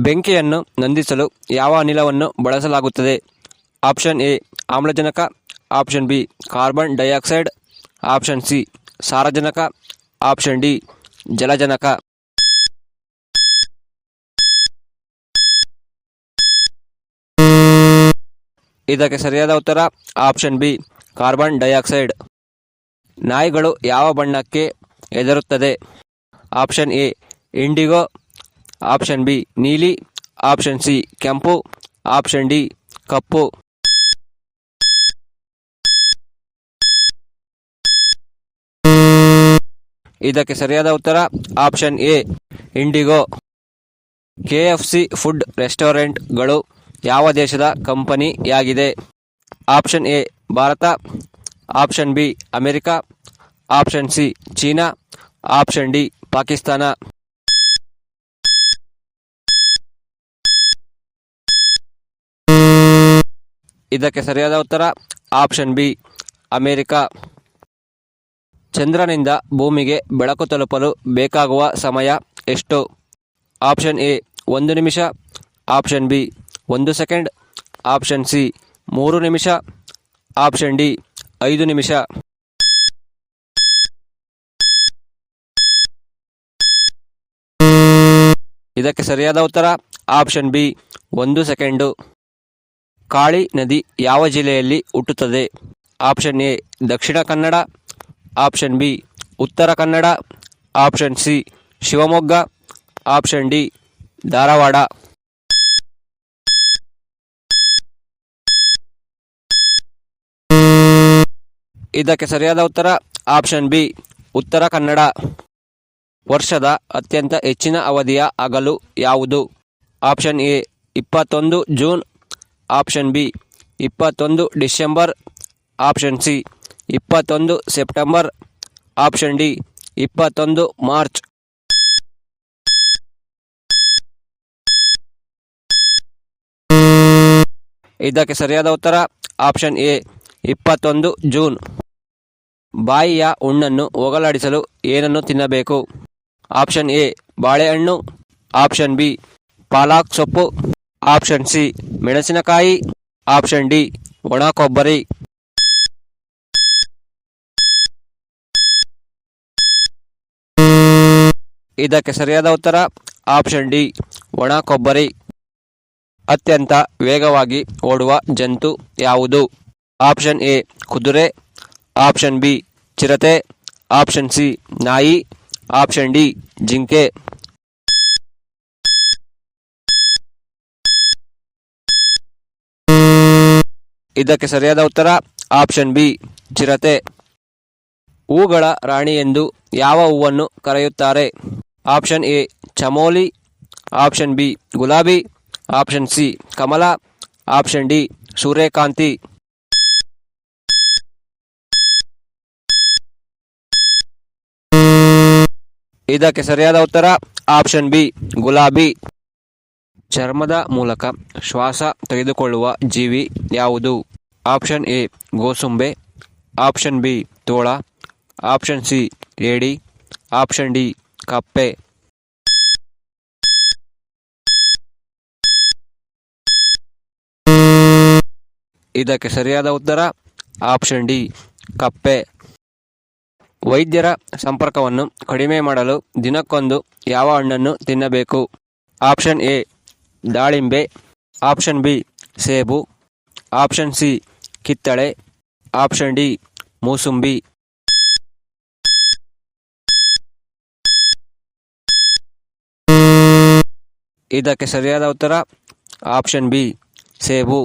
ಬೆಂಕಿಯನ್ನು ನಂದಿಸಲು ಯಾವ ಅನಿಲವನ್ನು ಬಳಸಲಾಗುತ್ತದೆ? ಆಪ್ಷನ್ ಎ ಆಮ್ಲಜನಕ, option B carbon dioxide, option C ಸಾರಜನಕ, ಆಪ್ಷನ್ ಡಿ ಜಲಜನಕ. ಇದಕ್ಕೆ ಸರಿಯಾದ ಉತ್ತರ ಆಪ್ಷನ್ ಬಿ ಕಾರ್ಬನ್ ಡೈಆಕ್ಸೈಡ್. ನಾಯಿಗಳು ಯಾವ ಬಣ್ಣಕ್ಕೆ ಹೆದರುತ್ತದೆ? Option A indigo, option B ನೀಲಿ, ಆಪ್ಷನ್ ಸಿ ಕೆಂಪು, ಆಪ್ಷನ್ ಡಿ ಕಪ್ಪು. ಇದಕ್ಕೆ ಸರಿಯಾದ ಉತ್ತರ option A indigo. KFC food ರೆಸ್ಟೋರೆಂಟ್ಗಳು ಯಾವ ದೇಶದ ಕಂಪನಿಯಾಗಿದೆ? ಆಪ್ಷನ್ ಎ ಭಾರತ, option B America, option C China, option D Pakistan. ಇದಕ್ಕೆ ಸರಿಯಾದ ಉತ್ತರ ಆಪ್ಷನ್ ಬಿ ಅಮೆರಿಕ. ಚಂದ್ರನಿಂದ ಭೂಮಿಗೆ ಬೆಳಕು ತಲುಪಲು ಬೇಕಾಗುವ ಸಮಯ ಎಷ್ಟು? ಆಪ್ಷನ್ ಎ 1 ನಿಮಿಷ, option B 1 second, option C 3 ನಿಮಿಷ, ಆಪ್ಷನ್ ಡಿ 5 ನಿಮಿಷ. ಇದಕ್ಕೆ ಸರಿಯಾದ ಉತ್ತರ ಆಪ್ಷನ್ ಬಿ 1 ಸೆಕೆಂಡು. ಕಾಳಿ ನದಿ ಯಾವ ಜಿಲ್ಲೆಯಲ್ಲಿ ಹುಟ್ಟುತ್ತದೆ? Option A Dakshina Kannada, option B Uttara Kannada, option C Shivamogga, option D Dharwad. ಇದಕ್ಕೆ ಸರಿಯಾದ ಉತ್ತರ ಆಪ್ಷನ್ ಬಿ ಉತ್ತರ ಕನ್ನಡ. ವರ್ಷದ ಅತ್ಯಂತ ಹೆಚ್ಚಿನ ಅವಧಿಯ ಹಗಲು ಯಾವುದು? Option A 21 June, option B 21 December, option C 21 September, option D 21 March. ಇದಕ್ಕೆ ಸರಿಯಾದ ಉತ್ತರ ಆಪ್ಷನ್ ಎ 21 ಜೂನ್. ಬಾಯಿಯ ಹುಣ್ಣನ್ನು ಹೋಗಲಾಡಿಸಲು ಏನನ್ನು ತಿನ್ನಬೇಕು? ಆಪ್ಷನ್ ಎ ಬಾಳೆಹಣ್ಣು, ಆಪ್ಷನ್ ಬಿ ಪಾಲಕ್ ಸೊಪ್ಪು, ಆಪ್ಷನ್ ಸಿ ಮೆಣಸಿನಕಾಯಿ, ಆಪ್ಷನ್ ಡಿ ಒಣ ಕೊಬ್ಬರಿ. ಇದಕ್ಕೆ ಸರಿಯಾದ ಉತ್ತರ ಆಪ್ಷನ್ ಡಿ ಒಣ ಕೊಬ್ಬರಿ. ಅತ್ಯಂತ ವೇಗವಾಗಿ ಓಡುವ ಜಂತು ಯಾವುದು? ಆಪ್ಷನ್ ಎ ಕುದುರೆ, ಆಪ್ಷನ್ ಬಿ ಚಿರತೆ, ಆಪ್ಷನ್ ಸಿ ನಾಯಿ, ಆಪ್ಷನ್ ಡಿ ಜಿಂಕೆ. ಇದಕ್ಕೆ ಸರಿಯಾದ ಉತ್ತರ ಆಪ್ಷನ್ ಬಿ ಚಿರತೆ. ಹೂಗಳ ರಾಣಿ ಎಂದು ಯಾವ ಹೂವನ್ನು ಕರೆಯುತ್ತಾರೆ? Option A Chamoli, option B ಗುಲಾಬಿ, ಆಪ್ಷನ್ ಸಿ ಕಮಲ, ಆಪ್ಷನ್ ಡಿ ಸೂರ್ಯಕಾಂತಿ. ಇದಕ್ಕೆ ಸರಿಯಾದ ಉತ್ತರ ಆಪ್ಷನ್ ಬಿ ಗುಲಾಬಿ. ಚರ್ಮದ ಮೂಲಕ ಶ್ವಾಸ ತೆಗೆದುಕೊಳ್ಳುವ ಜೀವಿ ಯಾವುದು? ಆಪ್ಷನ್ ಎ ಗೋಸುಂಬೆ, ಆಪ್ಷನ್ ಬಿ ತೋಳ, ಆಪ್ಷನ್ ಸಿ ಏಡಿ, ಆಪ್ಷನ್ ಡಿ ಕಪ್ಪೆ. ಇದಕ್ಕೆ ಸರಿಯಾದ ಉತ್ತರ ಆಪ್ಷನ್ ಡಿ ಕಪ್ಪೆ. ವೈದ್ಯರ ಸಂಪರ್ಕವನ್ನು ಕಡಿಮೆ ಮಾಡಲು ದಿನಕ್ಕೊಂದು ಯಾವ ಹಣ್ಣನ್ನು ತಿನ್ನಬೇಕು? ಆಪ್ಷನ್ ಎ ದಾಳಿಂಬೆ, ಆಪ್ಷನ್ ಬಿ ಸೇಬು, ಆಪ್ಷನ್ ಸಿ ಕಿತ್ತಳೆ, ಆಪ್ಷನ್ ಡಿ ಮೂಸುಂಬಿ. ಇದಕ್ಕೆ ಸರಿಯಾದ ಉತ್ತರ ಆಪ್ಷನ್ ಬಿ ಸೇಬು.